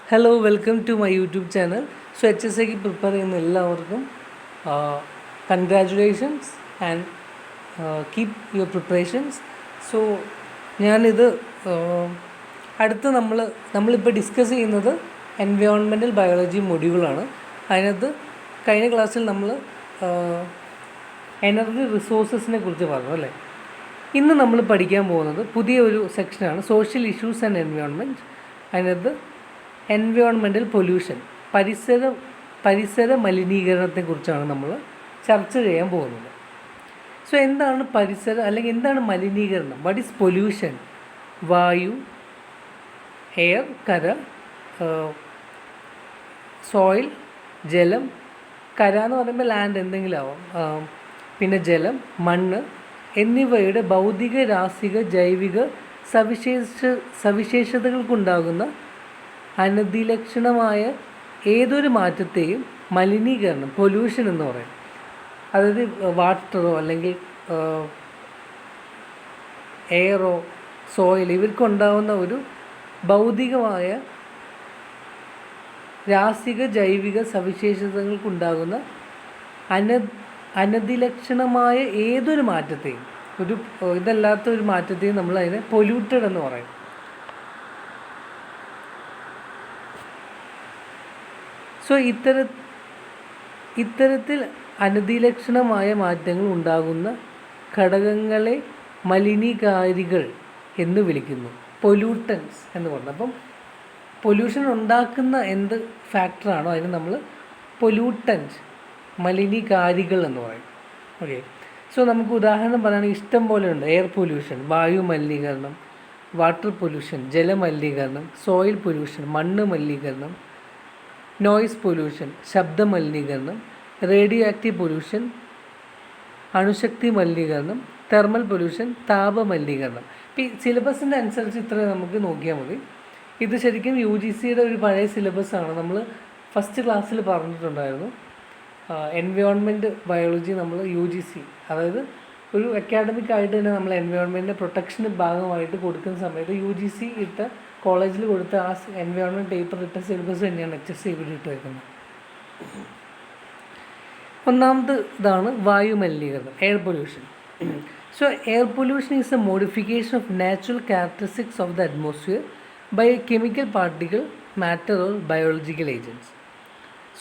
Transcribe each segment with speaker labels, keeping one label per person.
Speaker 1: Hello welcome to my YouTube channel. So H S ഐക്ക് prepare ചെയ്യുന്ന എല്ലാവർക്കും congratulations and keep your preparations. So ഞാനിത് അടുത്ത് നമ്മളിപ്പോൾ ഡിസ്കസ് ചെയ്യുന്നത് എൻവയോൺമെൻറ്റൽ ബയോളജി മൊഡ്യൂളാണ്. അതിനകത്ത് കഴിഞ്ഞ ക്ലാസ്സിൽ നമ്മൾ എനർജി റിസോഴ്സസിനെ കുറിച്ച് പറഞ്ഞു അല്ലേ. ഇന്ന് നമ്മൾ പഠിക്കാൻ പോകുന്നത് പുതിയൊരു സെക്ഷനാണ്, സോഷ്യൽ ഇഷ്യൂസ് ആൻഡ് എൻവയോൺമെൻറ്റ്. അതിനകത്ത് എൻവയോൺമെൻറ്റൽ പൊല്യൂഷൻ, പരിസര മലിനീകരണത്തെക്കുറിച്ചാണ് നമ്മൾ ചർച്ച ചെയ്യാൻ പോകുന്നത്. സോ എന്താണ് പരിസര അല്ലെങ്കിൽ എന്താണ് മലിനീകരണം? What is pollution? വായു, എയർ, കര, സോയിൽ, ജലം. കര എന്ന് പറയുമ്പോൾ ലാൻഡ് എന്തെങ്കിലും ആവാം, പിന്നെ ജലം, മണ്ണ് എന്നിവയുടെ ഭൗതിക, രാസിക, ജൈവിക സവിശേഷതകൾക്കുണ്ടാകുന്ന അനധിലക്ഷണമായ ഏതൊരു മാറ്റത്തെയും മലിനീകരണം, പൊല്യൂഷൻ എന്ന് പറയും. അതായത് വാട്ടറോ അല്ലെങ്കിൽ എയറോ സോയിൽ ഇവർക്കുണ്ടാകുന്ന ഒരു ഭൗതികമായ, രാസിക, ജൈവിക സവിശേഷതകൾക്കുണ്ടാകുന്ന അനധിലക്ഷണമായ ഏതൊരു മാറ്റത്തെയും, ഇതല്ലാത്ത ഒരു മാറ്റത്തെയും നമ്മൾ അതിനെ പൊല്യൂട്ടഡ് എന്ന് പറയും. സോ ഇത്തരത്തിൽ അനധിലക്ഷണമായ മാറ്റങ്ങൾ ഉണ്ടാകുന്ന ഘടകങ്ങളെ മലിനീകാരികൾ എന്ന് വിളിക്കുന്നു, പൊല്യൂട്ടൻസ് എന്ന് പറഞ്ഞു. അപ്പം പൊല്യൂഷൻ ഉണ്ടാക്കുന്ന എന്ത് ഫാക്ടറാണോ അതിന് നമ്മൾ പൊല്യൂട്ടൻസ്, മലിനീകാരികൾ എന്ന് പറയും. ഓക്കെ. സോ നമുക്ക് ഉദാഹരണം പറയുകയാണെങ്കിൽ ഇഷ്ടം പോലെ ഉണ്ട്. എയർ പൊല്യൂഷൻ, വായു മലിനീകരണം; വാട്ടർ പൊല്യൂഷൻ, ജലമലിനീകരണം; സോയിൽ പൊല്യൂഷൻ, മണ്ണ് മലിനീകരണം; നോയ്സ് പൊല്യൂഷൻ, ശബ്ദ മലിനീകരണം; റേഡിയോ ആക്റ്റീവ് പൊല്യൂഷൻ, അണുശക്തി മലിനീകരണം; തെർമൽ പൊല്യൂഷൻ, താപ മലിനീകരണം. ഈ സിലബസിൻ്റെ അനുസരിച്ച് ഇത്ര നമുക്ക് നോക്കിയാൽ മതി. ഇത് ശരിക്കും UGCയുടെ ഒരു പഴയ സിലബസാണ്. നമ്മൾ ഫസ്റ്റ് ക്ലാസ്സിൽ പറഞ്ഞിട്ടുണ്ടായിരുന്നു. എൻവയോൺമെൻറ്റ് ബയോളജി നമ്മൾ UGC, അതായത് ഒരു അക്കാഡമിക് ആയിട്ട് തന്നെ നമ്മൾ എൻവയോൺമെൻറ്റിൻ്റെ പ്രൊട്ടക്ഷന് ഭാഗമായിട്ട് കൊടുക്കുന്ന സമയത്ത് UGC ഇട്ട, കോളേജിൽ കൊടുത്ത ആ എൻവയോൺമെൻറ്റ് പേപ്പർ ഇട്ട സിലബസ് തന്നെയാണ് HSC ഇവിടെ ഇട്ട് വയ്ക്കുന്നത്. ഒന്നാമത് ഇതാണ് വായു മലിനീകരണം, air pollution. So air pollution is a modification of natural characteristics of the atmosphere by chemical particle, matter or biological agents.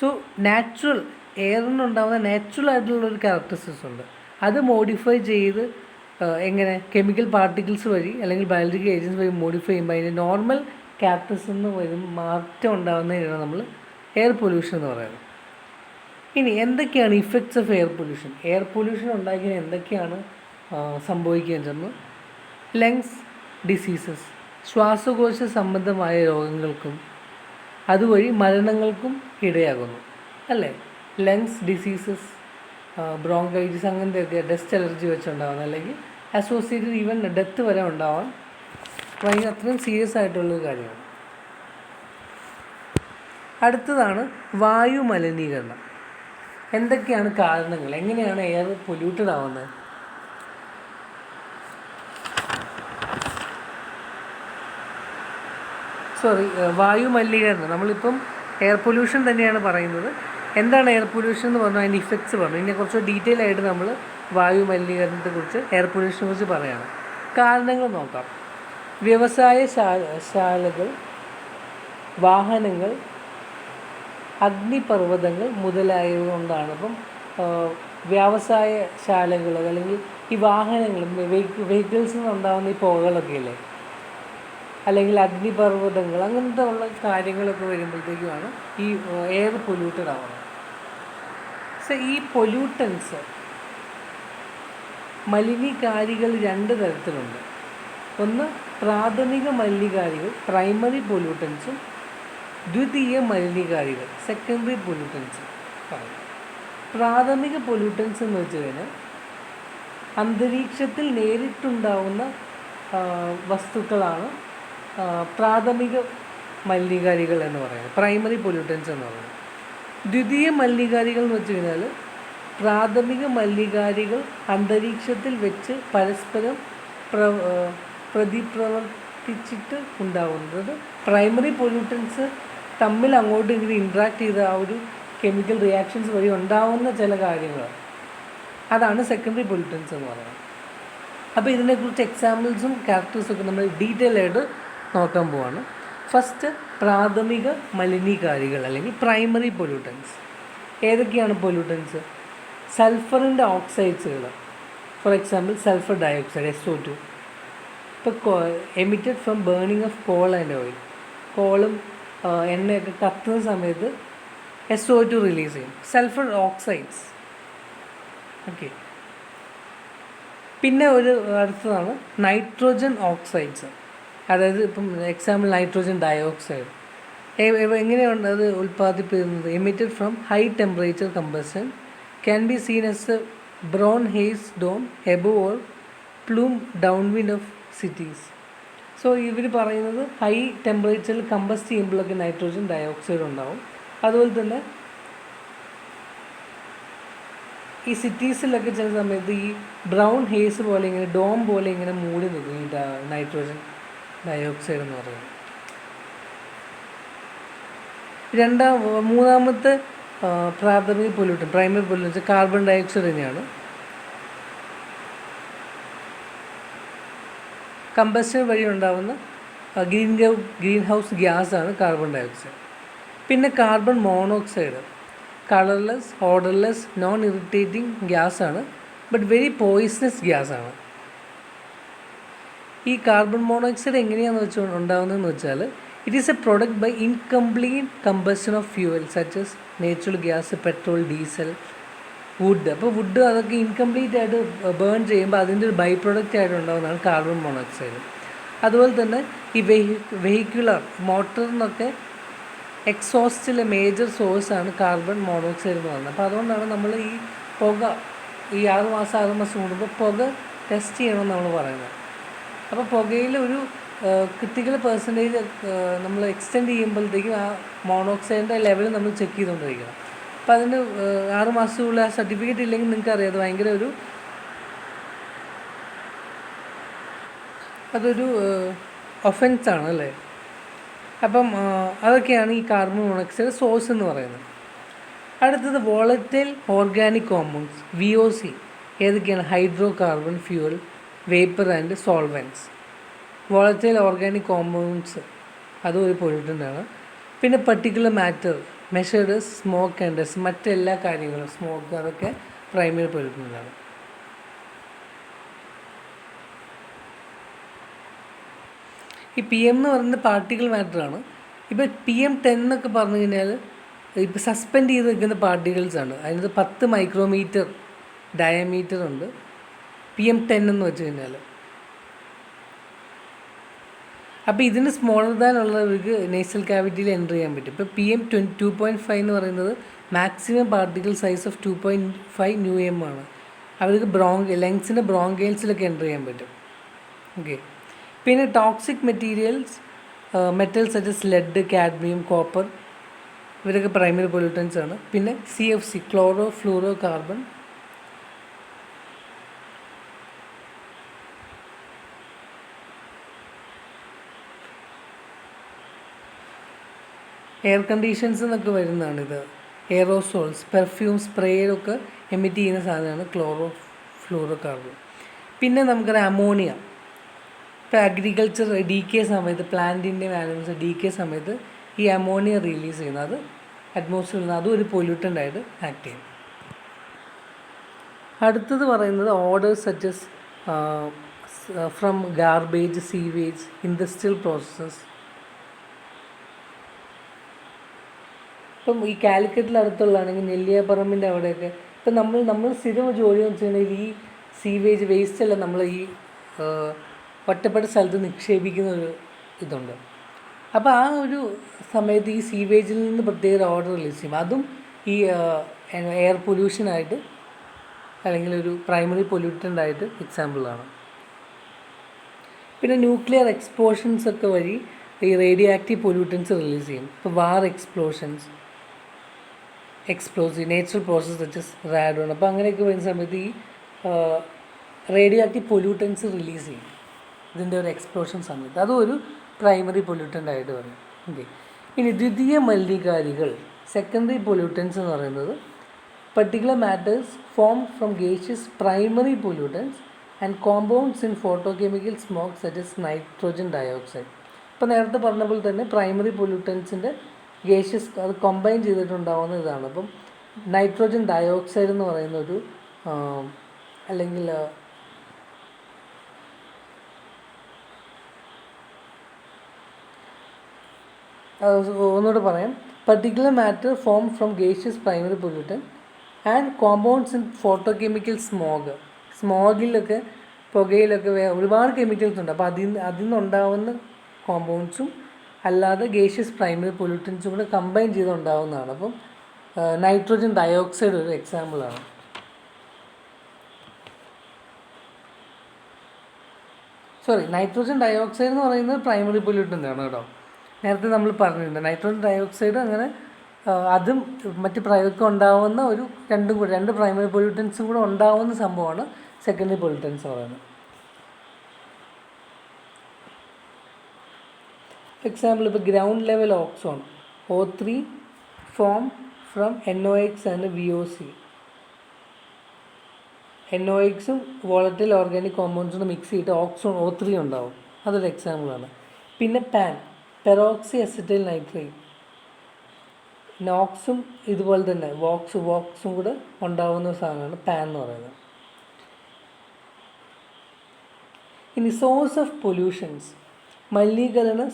Speaker 1: So natural എയറിനുണ്ടാകുന്ന നാച്ചുറൽ ആയിട്ടുള്ളൊരു ക്യാരക്ടറിസ്റ്റിക്സ് ഉണ്ട്. അത് മോഡിഫൈ ചെയ്ത് എങ്ങനെ കെമിക്കൽ പാർട്ടിക്കിൾസ് വഴി അല്ലെങ്കിൽ ബയോളജിക്കൽ ഏജൻസ് വഴി മോഡിഫൈ ചെയ്യുമ്പോൾ അതിൻ്റെ നോർമൽ ക്യാരക്ടറിസ്റ്റിക്സിൽ വരും മാറ്റം ഉണ്ടാകുന്നതിനാണ് നമ്മൾ എയർ പൊല്യൂഷൻ എന്ന് പറയുന്നത്. ഇനി എന്തൊക്കെയാണ് effects of air pollution? Air pollution ഉണ്ടാക്കിയാൽ എന്തൊക്കെയാണ് സംഭവിക്കുന്നത്? ലങ്സ് ഡിസീസസ്, ശ്വാസകോശ സംബന്ധമായ രോഗങ്ങൾക്കും അതുവഴി മരണങ്ങൾക്കും ഇടയാകുന്നു അല്ലേ. ലങ്സ് ഡിസീസസ്, ബ്രോങ്കൈറ്റിസ്, അങ്ങനത്തെയൊക്കെ ഡസ്റ്റ് അലർജി വെച്ചുണ്ടാകുന്ന, അല്ലെങ്കിൽ അസോസിയേറ്റഡ് ഈവൻ ഡെത്ത് വരെ ഉണ്ടാവാൻ ഭയങ്കര അത്രയും സീരിയസ് ആയിട്ടുള്ളൊരു കാര്യമാണ്. അടുത്തതാണ് വായു മലിനീകരണം. എന്തൊക്കെയാണ് കാരണങ്ങൾ? എങ്ങനെയാണ് എയർ പൊല്യൂട്ടഡ് ആവുന്നത്? വായു മലിനീകരണം, നമ്മളിപ്പം എയർ പൊല്യൂഷൻ തന്നെയാണ് പറയുന്നത്. എന്താണ് എയർ പൊല്യൂഷൻ എന്ന് പറഞ്ഞാൽ അതിൻ്റെ ഇഫക്ട്സ് പറഞ്ഞു. ഇതിനെ കുറച്ച് ഡീറ്റെയിൽ ആയിട്ട് നമ്മൾ വായു മലിനീകരണത്തെക്കുറിച്ച്, എയർ പൊല്യൂഷനെ കുറിച്ച് പറയുകയാണ്. കാരണങ്ങൾ നോക്കാം. വ്യവസായശാലകൾ, വാഹനങ്ങൾ, അഗ്നിപർവ്വതങ്ങൾ മുതലായവ കൊണ്ടാണ്. അപ്പം വ്യവസായശാലകൾ അല്ലെങ്കിൽ ഈ വാഹനങ്ങൾ, വെഹിക്കിൾസിൽ നിന്നുണ്ടാകുന്ന ഈ പുകകളൊക്കെ ഇല്ലേ, അല്ലെങ്കിൽ അഗ്നിപർവ്വതങ്ങൾ, അങ്ങനത്തെ ഉള്ള കാര്യങ്ങളൊക്കെ വരുമ്പോഴത്തേക്കുമാണ് ഈ എയർ പൊല്യൂട്ടഡ് ആവുന്നത്. സോ ഈ പൊല്യൂട്ടൻസ്, മലിനീകാരികൾ രണ്ട് തരത്തിലുണ്ട്. ഒന്ന് പ്രാഥമിക മലിനീകാരികൾ, പ്രൈമറി പൊല്യൂട്ടൻസും; ദ്വിതീയ മലിനീകാരികൾ, സെക്കൻഡറി പൊല്യൂട്ടൻസും പറയും. പ്രാഥമിക പൊല്യൂട്ടൻസ് എന്ന് വെച്ച് കഴിഞ്ഞാൽ അന്തരീക്ഷത്തിൽ നേരിട്ടുണ്ടാവുന്ന വസ്തുക്കളാണ് പ്രാഥമിക മലിനീകാരികൾ എന്ന് പറയുന്നത്, പ്രൈമറി പൊല്യൂട്ടൻസ് എന്ന് പറയുന്നത്. ദ്വിതീയ മലിനീകാരികൾ എന്ന് വെച്ച് കഴിഞ്ഞാൽ പ്രാഥമിക മലിനീകാരികൾ അന്തരീക്ഷത്തിൽ വെച്ച് പരസ്പരം പ്രതിപ്രവർത്തിച്ചിട്ട് ഉണ്ടാകുന്നത്. പ്രൈമറി പൊല്യൂട്ടൻസ് തമ്മിൽ അങ്ങോട്ടും ഇങ്ങോട്ടും ഇൻട്രാക്ട് ചെയ്ത ആ ഒരു കെമിക്കൽ റിയാക്ഷൻസ് വഴി ഉണ്ടാവുന്ന ചില കാര്യങ്ങൾ, അതാണ് സെക്കൻഡറി പൊല്യൂട്ടൻസ് എന്ന് പറയുന്നത്. അപ്പോൾ ഇതിനെക്കുറിച്ച് എക്സാമ്പിൾസും ക്യാരക്ടേഴ്സും ഒക്കെ നമ്മൾ ഡീറ്റെയിൽ ആയിട്ട് നോക്കാൻ പോവാണ്. ഫസ്റ്റ്, പ്രാഥമിക മലിനീകാരികൾ അല്ലെങ്കിൽ പ്രൈമറി പൊല്യൂട്ടൻസ്. ഏതൊക്കെയാണ് പൊല്യൂട്ടൻസ്? സൾഫറിൻ്റെ ഓക്സൈഡ്സുകൾ, for example sulphur dioxide SO2. ഇപ്പോൾ emitted from burning of coal and oil. കോളും എണ്ണയൊക്കെ കത്തുന്ന സമയത്ത് SO2 റിലീസ് ചെയ്യും, സൾഫർ ഓക്സൈഡ്സ്. ഓക്കെ. പിന്നെ ഒരു അടുത്തതാണ് നൈട്രോജൻ ഓക്സൈഡ്സ്, അതായത് ഇപ്പം എക്സാമ്പിൾ നൈട്രോജൻ ഡയോക്സൈഡ്. എങ്ങനെയാണ് അത് ഉൽപ്പാദിപ്പിക്കുന്നത്? Emitted from high temperature combustion, can be seen as a brown haze dome above or plume downwind of cities. So ഇവർ പറയുന്നത് ഹൈ ടെമ്പറേച്ചറിൽ കമ്പസ്റ്റ് ചെയ്യുമ്പോഴൊക്കെ നൈട്രോജൻ ഡയോക്സൈഡ് ഉണ്ടാവും. അതുപോലെ തന്നെ ഈ സിറ്റീസിലൊക്കെ ചില സമയത്ത് ഈ ബ്രൗൺ ഹേസ് പോലെ ഇങ്ങനെ ഡോം പോലെ ഇങ്ങനെ മൂടി നിൽക്കും ഈ നൈട്രോജൻ ഡയോക്സൈഡ് എന്ന് പറയുന്നത്. മൂന്നാമത്തെ പ്രാഥമിക pollutant, primary pollutant carbon dioxide തന്നെയാണ്. കമ്പസ്റ്റൻ വഴി ഉണ്ടാകുന്ന ഗ്രീൻ ഹൗസ് ഗ്യാസാണ് കാർബൺ ഡയോക്സൈഡ്. പിന്നെ carbon monoxide colourless, odourless, non irritating ഗ്യാസാണ്, ബട്ട് വെരി പോയിസണസ് ഗ്യാസാണ്. ഈ കാർബൺ മോണോക്സൈഡ് എങ്ങനെയാണെന്ന് ഉണ്ടാകുന്നതെന്ന് വെച്ചാൽ it is a product by incomplete combustion of fuel such as natural gas, petrol, diesel, wood. അപ്പോൾ wood അതൊക്കെ ഇൻകംപ്ലീറ്റ് ആയിട്ട് ബേൺ ചെയ്യുമ്പോൾ അതിൻ്റെ ഒരു ബൈ പ്രൊഡക്റ്റ് ആയിട്ട് ഉണ്ടാകുന്നതാണ് കാർബൺ മോണോക്സൈഡ്. അതുപോലെ തന്നെ ഈ വെഹിക്കുലർ മോട്ടറിനൊക്കെ എക്സോസ്റ്റിലെ മേജർ സോഴ്സാണ് കാർബൺ മോണോക്സൈഡ് എന്ന് പറയുന്നത്. അപ്പോൾ അതുകൊണ്ടാണ് നമ്മൾ ഈ പുക ഈ 6 മാസം കൂടുമ്പോൾ പുക ടെസ്റ്റ് ചെയ്യണമെന്ന് നമ്മൾ പറയുന്നത്. അപ്പോൾ പുകയിൽ ഒരു ക്രിട്ടിക്കൽ പെർസെൻറ്റേജ് നമ്മൾ എക്സ്റ്റെൻഡ് ചെയ്യുമ്പോഴത്തേക്കും ആ മോണോക്സൈഡിൻ്റെ ലെവൽ നമ്മൾ ചെക്ക് ചെയ്തുകൊണ്ടിരിക്കണം. അപ്പോൾ അതിന് 6 മാസത്തിലുള്ള ആ സർട്ടിഫിക്കറ്റ് ഇല്ലെങ്കിൽ നിങ്ങൾക്ക് അറിയാം അത് ഭയങ്കര അതൊരു ഒഫൻസാണ് അല്ലേ. അപ്പം അതൊക്കെയാണ് ഈ കാർബൺ മോണോക്സൈഡ് സോഴ്സ് എന്ന് പറയുന്നത്. അടുത്തത് വോളറ്റൈൽ ഓർഗാനിക് കോമ്പൗണ്ട്സ് VOC. ഏതൊക്കെയാണ്? Hydrocarbon, fuel, vapour and solvents. Volatile organic compounds അതും ഒരു പൊല്യൂട്ടൻ്റാണ്. പിന്നെ particulate matter measured smoke and dust, മറ്റെല്ലാ കാര്യങ്ങളും സ്മോക്ക് അതൊക്കെ പ്രൈമറി പൊല്യൂട്ടൻ്റാണ്. ഈ PM എന്ന് പറയുന്നത് പാർട്ടിക്കിൾ മാറ്ററാണ്. ഇപ്പോൾ PM10 എന്നൊക്കെ പറഞ്ഞു കഴിഞ്ഞാൽ ഇപ്പോൾ സസ്പെൻഡ് ചെയ്ത് നിൽക്കുന്ന പാർട്ടിക്കിൾസാണ്. അതിനകത്ത് 10 മൈക്രോമീറ്റർ ഡയമീറ്റർ ഉണ്ട് PM10 എന്ന് വെച്ച് കഴിഞ്ഞാൽ. അപ്പോൾ ഇതിന് സ്മോളർ ദാൻ ഉള്ളവർക്ക് നേസൽ കാവിറ്റിയിൽ എൻ്റർ ചെയ്യാൻ പറ്റും. ഇപ്പോൾ PM2.5 എന്ന് പറയുന്നത് maximum particle size of 2.5 µm ആണ്. അവർക്ക് ലങ്സിൻ്റെ ബ്രോങ്കൈൽസിലൊക്കെ എൻ്റർ ചെയ്യാൻ പറ്റും. ഓക്കെ. പിന്നെ toxic materials metals such as lead, cadmium, copper, ഇവരൊക്കെ പ്രൈമറി പൊല്യൂട്ടൻസ് ആണ്. പിന്നെ CFC chlorofluorocarbon, air conditions എന്നൊക്കെ വരുന്നതാണിത്. എയറോസോൾസ്, പെർഫ്യൂം, സ്പ്രേയൊക്കെ എമിറ്റ് ചെയ്യുന്ന സാധനമാണ് ക്ലോറോ ഫ്ലൂറോ കാർബൺ. പിന്നെ നമുക്കറിയാം അമോണിയ. ഇപ്പോൾ അഗ്രികൾച്ചർ DK സമയത്ത് പ്ലാന്റിൻ്റെ ആനിമൽസ് DK സമയത്ത് ഈ അമോണിയ റിലീസ് ചെയ്യുന്നത് അത് അറ്റ്മോസ്ഫിയറിൽ നിന്ന് അതും ഒരു പൊല്യൂട്ടൻ്റായിട്ട് ആക്ട് ചെയ്യും. അടുത്തത് പറയുന്നത് orders such as from garbage, sewage, industrial processes. ഇപ്പം ഈ കാലിക്കറ്റിൽ അടുത്തുള്ളതാണെങ്കിൽ നെല്ലിയാപ്പറമ്പിൻ്റെ അവിടെയൊക്കെ ഇപ്പം നമ്മൾ സ്ഥിരം ജോലി എന്ന് വെച്ചിട്ടുണ്ടെങ്കിൽ ഈ സീവേജ് വേസ്റ്റ് എല്ലാം നമ്മൾ ഈ ഒറ്റപ്പെട്ട സ്ഥലത്ത് നിക്ഷേപിക്കുന്ന ഒരു ഇതുണ്ട്. അപ്പോൾ ആ ഒരു സമയത്ത് ഈ സീവേജിൽ നിന്ന് പ്രത്യേക ഓർഡർ റിലീസ് ചെയ്യും. അതും ഈ എയർ പൊല്യൂഷനായിട്ട് അല്ലെങ്കിൽ ഒരു പ്രൈമറി പൊല്യൂട്ടൻ്റായിട്ട് എക്സാമ്പിളാണ്. പിന്നെ ന്യൂക്ലിയർ എക്സ്പ്ലോഷൻസ് ഒക്കെ വഴി ഈ റേഡിയോ ആക്റ്റീവ് പൊല്യൂട്ടൻസ് റിലീസ് ചെയ്യും. ഇപ്പോൾ war explosions, explosive natural process such as radon. അപ്പോൾ അങ്ങനെയൊക്കെ വരുന്ന സമയത്ത് ഈ റേഡിയോ ആക്റ്റീവ് പൊല്യൂട്ടൻസ് റിലീസ് ചെയ്യും ഇതിൻ്റെ ഒരു എക്സ്പ്ലോഷൻ സമയത്ത്. അതും ഒരു പ്രൈമറി പൊല്യൂട്ടൻ്റ് ആയിട്ട് പറയും. ഓക്കെ. ഇനി ദ്വിതീയ മലിനീകാരികൾ, സെക്കൻഡറി പൊല്യൂട്ടൻസ് എന്ന് പറയുന്നത് particular matters formed from gaseous primary pollutants and compounds in photochemical smoke such as nitrogen dioxide. ഇപ്പോൾ നേരത്തെ പറഞ്ഞ പോലെ തന്നെ പ്രൈമറി പൊല്യൂട്ടൻസിൻ്റെ ഗേഷ്യസ് അത് കമ്പൈൻ ചെയ്തിട്ടുണ്ടാവുന്ന ഇതാണ്. അപ്പം നൈട്രോജൻ ഡയോക്സൈഡ് എന്ന് പറയുന്ന ഒരു അല്ലെങ്കിൽ ഒന്നുകൂടെ പറയാം, particular matter formed from gaseous primary pollutant and compounds in photochemical സ്മോഗിലൊക്കെ പുകയിലൊക്കെ ഒരുപാട് കെമിക്കൽസ് ഉണ്ട്. അപ്പോൾ അതിൽ നിന്നുണ്ടാവുന്ന കോമ്പൗണ്ട്സും അല്ലാതെ ഗേഷ്യസ് പ്രൈമറി പൊല്യൂട്ടൻസും കൂടെ കമ്പൈൻ ചെയ്തുണ്ടാവുന്നതാണ്. അപ്പം നൈട്രോജൻ ഡയോക്സൈഡ് ഒരു എക്സാമ്പിളാണ്. നൈട്രോജൻ ഡയോക്സൈഡ് എന്ന് പറയുന്നത് പ്രൈമറി പൊല്യൂട്ടൻ്റ് ആണ് കേട്ടോ. നേരത്തെ നമ്മൾ പറഞ്ഞിട്ടുണ്ട് നൈട്രോജൻ ഡയോക്സൈഡ് അങ്ങനെ അതും മറ്റ് പ്രയോഗം ഉണ്ടാവുന്ന ഒരു രണ്ട് പ്രൈമറി പൊല്യൂട്ടൻസും കൂടെ ഉണ്ടാവുന്ന സംഭവമാണ് സെക്കൻഡറി പൊല്യൂട്ടൻസ് പറയുന്നത്. എക്സാമ്പിൾ ഇപ്പോൾ ground level ozone O3 form from NOx and VOC. NOxും വോളറ്റൈൽ ഓർഗാനിക് കോമ്പൗണ്ട്സും മിക്സ് ചെയ്തിട്ട് ഓക്സോൺ O3 ഉണ്ടാവും. അതൊരു എക്സാമ്പിളാണ്. പിന്നെ പെറോക്സി അസറ്റൈൽ നൈട്രേറ്റ്, നോക്സും ഇതുപോലെ തന്നെ വോക്സും കൂടെ ഉണ്ടാവുന്ന സാധനമാണ് പാൻ എന്ന് പറയുന്നത്. ഇനി സോഴ്സ് ഓഫ് പൊല്യൂഷൻസ്, മലിനീകരണ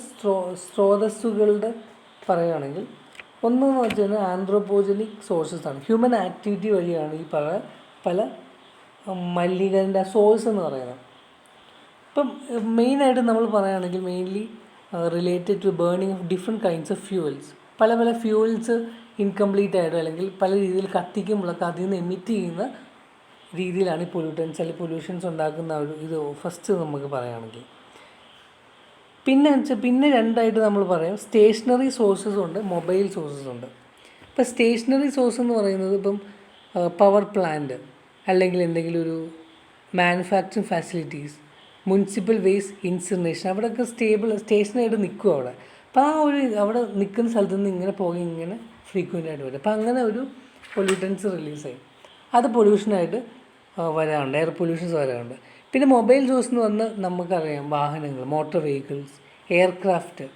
Speaker 1: സ്രോതസ്സുകളുടെ പറയുകയാണെങ്കിൽ ഒന്നെന്ന് വെച്ച് കഴിഞ്ഞാൽ ആന്ത്രോപോജനിക് സോഴ്സസ് ആണ്. ഹ്യൂമൻ ആക്ടിവിറ്റി വഴിയാണ് ഈ പല മലിനീകരണ സോഴ്സ് എന്ന് പറയുന്നത്. ഇപ്പം മെയിനായിട്ട് നമ്മൾ പറയുകയാണെങ്കിൽ mainly related to burning of different kinds of fuels. പല ഫ്യൂവൽസ് ഇൻകംപ്ലീറ്റ് ആയിട്ട് അല്ലെങ്കിൽ പല രീതിയിൽ കത്തിക്കുമ്പോഴൊക്കെ അതിൽ നിന്ന് എമിറ്റ് ചെയ്യുന്ന രീതിയിലാണ് ഈ പൊല്യൂട്ടൻസ് അല്ലെങ്കിൽ പൊല്യൂഷൻസ് ഉണ്ടാക്കുന്ന ഒരു ഇത് ഫസ്റ്റ് നമുക്ക് പറയുകയാണെങ്കിൽ. പിന്നെ രണ്ടായിട്ട് നമ്മൾ പറയാം, സ്റ്റേഷനറി സോഴ്സസും ഉണ്ട്, മൊബൈൽ സോഴ്സസും ഉണ്ട്. ഇപ്പോൾ സ്റ്റേഷനറി സോഴ്സ് എന്ന് പറയുന്നത് ഇപ്പം പവർ പ്ലാന്റ് അല്ലെങ്കിൽ എന്തെങ്കിലും ഒരു മാനുഫാക്ചറിങ് ഫാസിലിറ്റീസ്, മുനിസിപ്പൽ വേസ്റ്റ് ഇൻസിനറേഷൻ, അവിടെയൊക്കെ സ്റ്റേഷനായിട്ട് നിൽക്കും അവിടെ. അപ്പോൾ അവിടെ നിൽക്കുന്ന സ്ഥലത്ത് നിന്ന് ഇങ്ങനെ പോകി ഇങ്ങനെ ഫ്രീക്വൻ്റ് ആയിട്ട് വരും. അപ്പോൾ അങ്ങനെ ഒരു പൊല്യൂട്ടൻസ് റിലീസായി അത് പൊല്യൂഷനായിട്ട് വരാറുണ്ട്, എയർ പൊല്യൂഷൻസ് വരാറുണ്ട്. പിന്നെ മൊബൈൽ സോഴ്സ് എന്ന് പറഞ്ഞാൽ നമുക്കറിയാം വാഹനങ്ങൾ, മോട്ടോർ വെഹിക്കിൾസ്, എയർക്രാഫ്റ്റ്,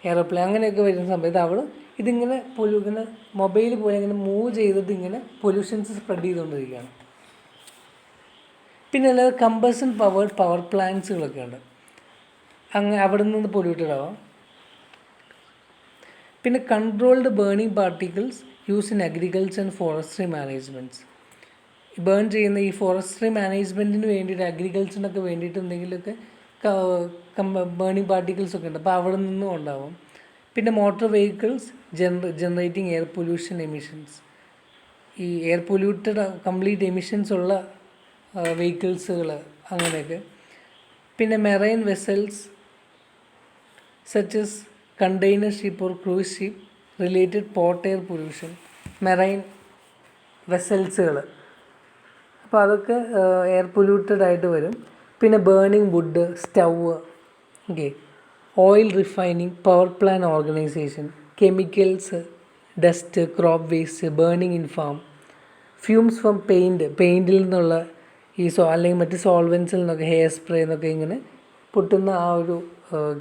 Speaker 1: എയറോപ്ലെയിൻ അങ്ങനെയൊക്കെ വരുന്ന സമയത്ത് അവിടെ ഇതിങ്ങനെ ഇങ്ങനെ മൊബൈൽ പോലെ ഇങ്ങനെ മൂവ് ചെയ്തിട്ട് ഇങ്ങനെ പൊല്യൂഷൻസ് സ്പ്രെഡ് ചെയ്തുകൊണ്ടിരിക്കുകയാണ്. പിന്നെ അല്ലാതെ കമ്പഷൻ പവർ പ്ലാന്റ്സുകളൊക്കെ ഉണ്ട്, അവിടെ നിന്ന് പൊല്യൂട്ടഡ് ആവാം. പിന്നെ controlled burning particles use in agriculture and forestry managements. Burn ചെയ്യുന്ന ഈ ഫോറസ്ട്രി മാനേജ്മെൻറ്റിന് വേണ്ടിയിട്ട് അഗ്രികൾച്ചറിനൊക്കെ വേണ്ടിയിട്ട് എന്തെങ്കിലുമൊക്കെ ബേണിംഗ് പാർട്ടിക്കിൾസ് ഒക്കെ ഉണ്ട്, അപ്പോൾ അവിടെ നിന്നും ഉണ്ടാവും. പിന്നെ motor vehicles generating air pollution emissions, ഈ എയർ പൊല്യൂട്ടഡ് കംപ്ലീറ്റ് എമിഷൻസ് ഉള്ള വെഹിക്കിൾസുകൾ അങ്ങനെയൊക്കെ. പിന്നെ marine vessels such as container ship or cruise ship related port air pollution, marine വെസൽസുകൾ, അപ്പോൾ അതൊക്കെ എയർ പൊല്യൂട്ടഡ് ആയിട്ട് വരും. പിന്നെ burning wood, stove, oil refining, power plant organisation, chemicals, dust, crop waste, burning in farm, fumes from പെയിൻറ്റിൽ നിന്നുള്ള അല്ലെങ്കിൽ മറ്റ് സോൾവെൻസിൽ നിന്നൊക്കെ, ഹെയർ സ്പ്രേ എന്നൊക്കെ ഇങ്ങനെ പൊട്ടുന്ന ആ ഒരു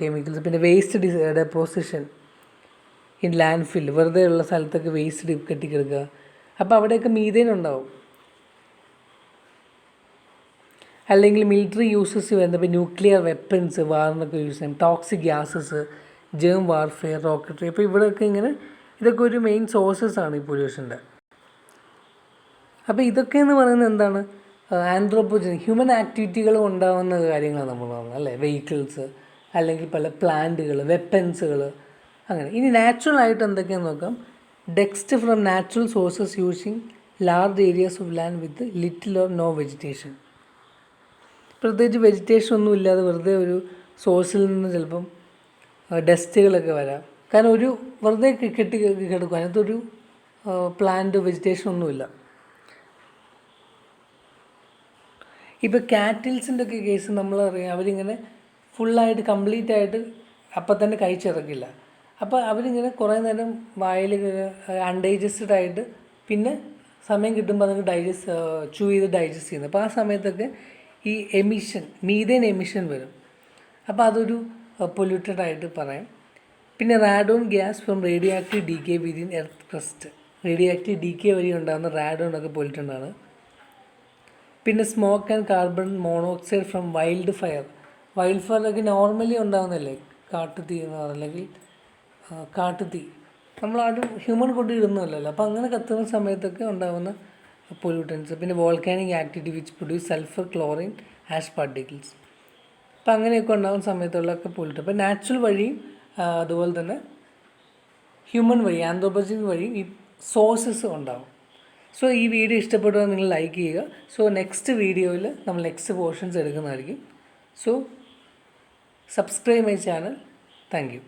Speaker 1: കെമിക്കൽസ്. പിന്നെ വേസ്റ്റ് ഡെപ്പോസിഷൻ ഇൻ ലാൻഡ് ഫിൽ, വെറുതെ ഉള്ള സ്ഥലത്തൊക്കെ വേസ്റ്റ് കെട്ടിക്കിടക്കുക, അപ്പോൾ അവിടെയൊക്കെ മീഥേൻ ഉണ്ടാവും. അല്ലെങ്കിൽ മിലിറ്ററി യൂസസ് വരുന്നത് ഇപ്പോൾ ന്യൂക്ലിയർ വെപ്പൻസ് വാറിനൊക്കെ യൂസ് ചെയ്യും, toxic gases, germ warfare, rocketry. അപ്പോൾ ഇവിടെയൊക്കെ ഇതൊക്കെ ഒരു മെയിൻ സോഴ്സസ് ആണ് ഈ പൊല്യൂഷൻ്റെ. അപ്പോൾ ഇതൊക്കെയെന്ന് പറയുന്നത് എന്താണ്, ആന്ത്രോപോജനിക് ഹ്യൂമൻ ആക്ടിവിറ്റികൾ ഉണ്ടാകുന്ന കാര്യങ്ങളാണ് നമ്മൾ പറയുന്നത് അല്ലേ. വെഹിക്കിൾസ് അല്ലെങ്കിൽ പല പ്ലാന്റുകൾ, വെപ്പൻസുകൾ അങ്ങനെ. ഇനി നാച്ചുറൽ ആയിട്ട് എന്തൊക്കെയാണെന്ന് നോക്കാം. Dust from natural sources using large areas of land with little or no vegetation. പ്രത്യേകിച്ച് വെജിറ്റേഷൻ ഒന്നും ഇല്ലാതെ വെറുതെ ഒരു സോഴ്സിൽ നിന്ന് ചിലപ്പം ഡസ്റ്റുകളൊക്കെ വരാം. കാരണം ഒരു വെറുതെ കിടക്കും, അതിനകത്തൊരു പ്ലാന്റ് വെജിറ്റേഷൻ ഒന്നുമില്ല. ഇപ്പോൾ കാറ്റിൽസിൻ്റെ ഒക്കെ കേസ് നമ്മളറിയാം, അവരിങ്ങനെ ഫുള്ളായിട്ട് കംപ്ലീറ്റ് ആയിട്ട് അപ്പം തന്നെ കഴിച്ചിറക്കില്ല. അപ്പോൾ അവരിങ്ങനെ കുറേ നേരം വായിൽ അൺഡൈജസ്റ്റഡ് ആയിട്ട് പിന്നെ സമയം കിട്ടുമ്പോൾ അതങ്ങ് ചൂ ചെയ്ത് ഡൈജസ്റ്റ് ചെയ്യുന്നത്. അപ്പോൾ ആ സമയത്തൊക്കെ ഈ മീഥേൻ എമിഷൻ വരും. അപ്പോൾ അതൊരു പൊല്യൂട്ടഡ് ആയിട്ട് പറയാം. പിന്നെ radon gas from radio active decay within earth crust. Radio active decay വഴി ഉണ്ടാകുന്ന റാഡോൺ ഒക്കെ പൊല്യൂട്ടഡ് ആണ്. പിന്നെ smoke and carbon monoxide from wild fire ഒക്കെ നോർമലി ഉണ്ടാകുന്നതല്ലേ, കാട്ടുതീ എന്ന് പറയുന്നത്, അല്ലെങ്കിൽ കാട്ടുതീ നമ്മളാരും ഹ്യൂമൻ കൊണ്ട് ഇടുന്നതല്ലല്ലോ. അപ്പോൾ അങ്ങനെ കത്തുന്ന സമയത്തൊക്കെ ഉണ്ടാകുന്ന പൊല്യൂട്ടൻസ്. പിന്നെ volcanic activity which produce sulphur, chlorine, ash particles. അപ്പോൾ അങ്ങനെയൊക്കെ ഉണ്ടാകുന്ന സമയത്തുള്ളതൊക്കെ പൊല്യൂട്ട്. അപ്പോൾ നാച്ചുറൽ വഴിയും അതുപോലെ തന്നെ ഹ്യൂമൻ വഴി, ആന്ത്രോപോജൻ വഴിയും ഈ സോഴ്സസ് ഉണ്ടാകും. സോ ഈ വീഡിയോ ഇഷ്ടപ്പെട്ടാൽ നിങ്ങൾ ലൈക്ക് ചെയ്യുക. സോ നെക്സ്റ്റ് വീഡിയോയിൽ നമ്മൾ നെക്സ്റ്റ് പോർഷൻസ് എടുക്കുന്നതായിരിക്കും. So subscribe my channel. Thank you.